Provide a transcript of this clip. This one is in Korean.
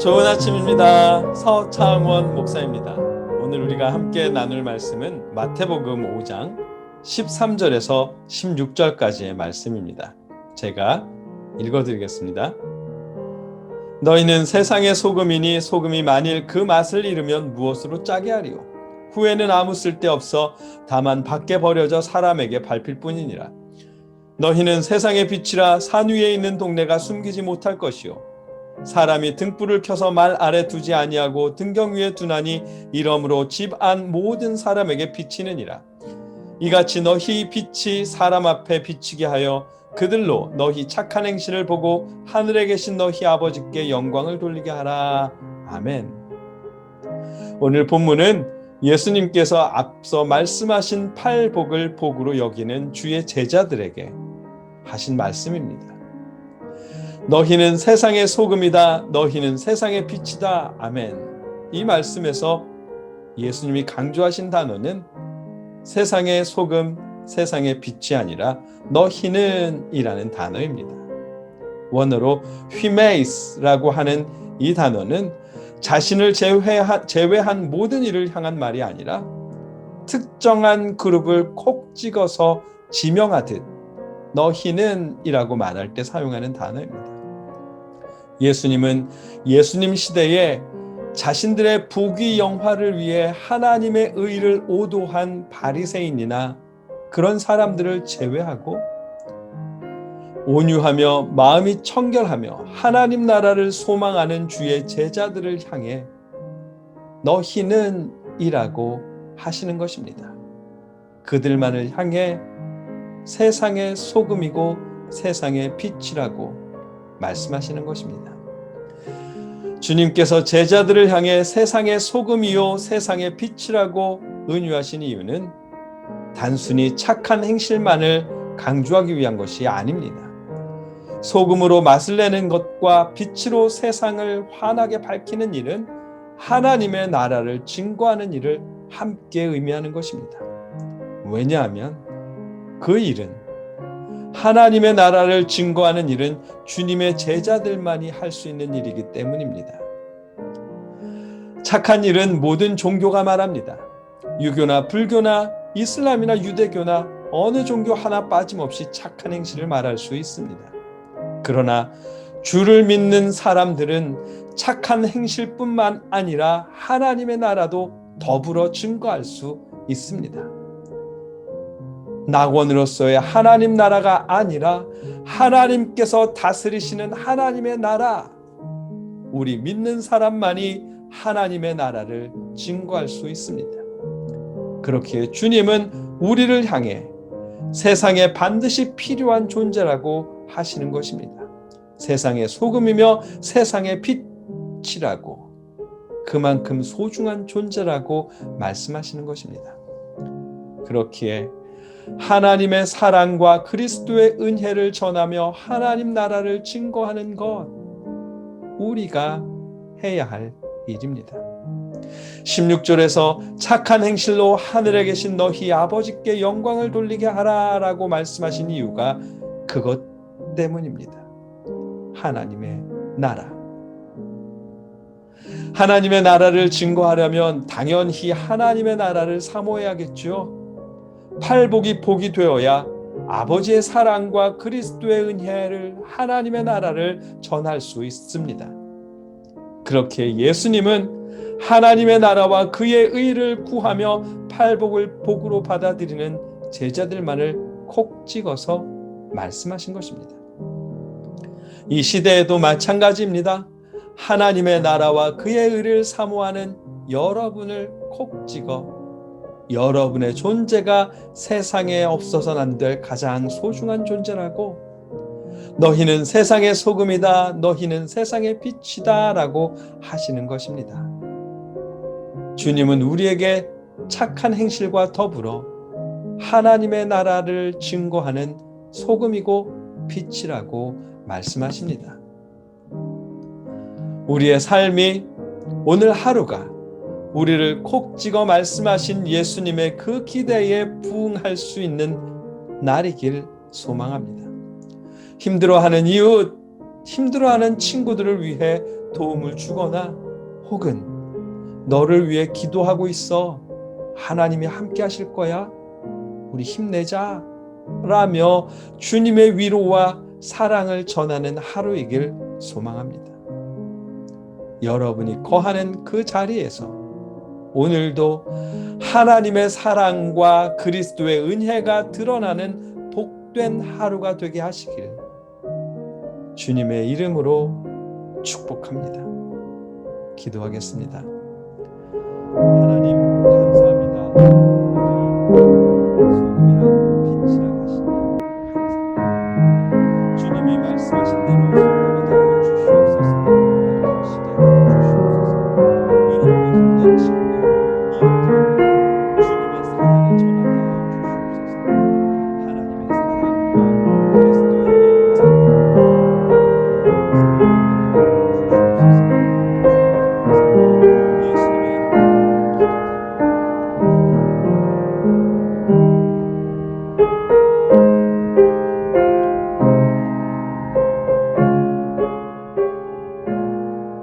좋은 아침입니다. 서창원 목사입니다. 오늘 우리가 함께 나눌 말씀은 마태복음 5장 13절에서 16절까지의 말씀입니다. 제가 읽어드리겠습니다. 너희는 세상의 소금이니 소금이 만일 그 맛을 잃으면 무엇으로 짜게 하리요? 후에는 아무 쓸데없어 다만 밖에 버려져 사람에게 밟힐 뿐이니라. 너희는 세상의 빛이라 산 위에 있는 동네가 숨기지 못할 것이요 사람이 등불을 켜서 말 아래 두지 아니하고 등경 위에 두나니 이러므로 집 안 모든 사람에게 비치느니라. 이같이 너희 빛이 사람 앞에 비치게 하여 그들로 너희 착한 행실을 보고 하늘에 계신 너희 아버지께 영광을 돌리게 하라. 아멘. 오늘 본문은 예수님께서 앞서 말씀하신 팔복을 복으로 여기는 주의 제자들에게 하신 말씀입니다. 너희는 세상의 소금이다. 너희는 세상의 빛이다. 아멘. 이 말씀에서 예수님이 강조하신 단어는 세상의 소금, 세상의 빛이 아니라 너희는 이라는 단어입니다. 원어로 휘메이스라고 하는 이 단어는 자신을 제외한 모든 일을 향한 말이 아니라 특정한 그룹을 콕 찍어서 지명하듯 너희는 이라고 말할 때 사용하는 단어입니다. 예수님은 예수님 시대에 자신들의 부귀 영화를 위해 하나님의 의를 오도한 바리새인이나 그런 사람들을 제외하고 온유하며 마음이 청결하며 하나님 나라를 소망하는 주의 제자들을 향해 너희는 이라고 하시는 것입니다. 그들만을 향해 세상의 소금이고 세상의 빛이라고 말씀하시는 것입니다. 주님께서 제자들을 향해 세상의 소금이요 세상의 빛이라고 은유하신 이유는 단순히 착한 행실만을 강조하기 위한 것이 아닙니다. 소금으로 맛을 내는 것과 빛으로 세상을 환하게 밝히는 일은 하나님의 나라를 증거하는 일을 함께 의미하는 것입니다. 왜냐하면 그 일은 하나님의 나라를 증거하는 일은 주님의 제자들만이 할 수 있는 일이기 때문입니다. 착한 일은 모든 종교가 말합니다. 유교나 불교나 이슬람이나 유대교나 어느 종교 하나 빠짐없이 착한 행실을 말할 수 있습니다. 그러나 주를 믿는 사람들은 착한 행실뿐만 아니라 하나님의 나라도 더불어 증거할 수 있습니다. 낙원으로서의 하나님 나라가 아니라 하나님께서 다스리시는 하나님의 나라, 우리 믿는 사람만이 하나님의 나라를 증거할 수 있습니다. 그렇기에 주님은 우리를 향해 세상에 반드시 필요한 존재라고 하시는 것입니다. 세상의 소금이며 세상의 빛이라고, 그만큼 소중한 존재라고 말씀하시는 것입니다. 그렇기에 하나님의 사랑과 그리스도의 은혜를 전하며 하나님 나라를 증거하는 것, 우리가 해야 할 일입니다. 16절에서 착한 행실로 하늘에 계신 너희 아버지께 영광을 돌리게 하라라고 말씀하신 이유가 그것 때문입니다. 하나님의 나라. 하나님의 나라를 증거하려면 당연히 하나님의 나라를 사모해야겠죠. 팔복이 복이 되어야 아버지의 사랑과 그리스도의 은혜를, 하나님의 나라를 전할 수 있습니다. 그렇게 예수님은 하나님의 나라와 그의 의를 구하며 팔복을 복으로 받아들이는 제자들만을 콕 찍어서 말씀하신 것입니다. 이 시대에도 마찬가지입니다. 하나님의 나라와 그의 의를 사모하는 여러분을 콕 찍어 여러분의 존재가 세상에 없어서는 안 될 가장 소중한 존재라고, 너희는 세상의 소금이다, 너희는 세상의 빛이다 라고 하시는 것입니다. 주님은 우리에게 착한 행실과 더불어 하나님의 나라를 증거하는 소금이고 빛이라고 말씀하십니다. 우리의 삶이, 오늘 하루가 우리를 콕 찍어 말씀하신 예수님의 그 기대에 부응할 수 있는 날이길 소망합니다. 힘들어하는 이웃, 힘들어하는 친구들을 위해 도움을 주거나 혹은 너를 위해 기도하고 있어. 하나님이 함께 하실 거야. 우리 힘내자. 라며 주님의 위로와 사랑을 전하는 하루이길 소망합니다. 여러분이 거하는 그 자리에서 오늘도 하나님의 사랑과 그리스도의 은혜가 드러나는 복된 하루가 되게 하시길 주님의 이름으로 축복합니다. 기도하겠습니다. 하나님 감사합니다.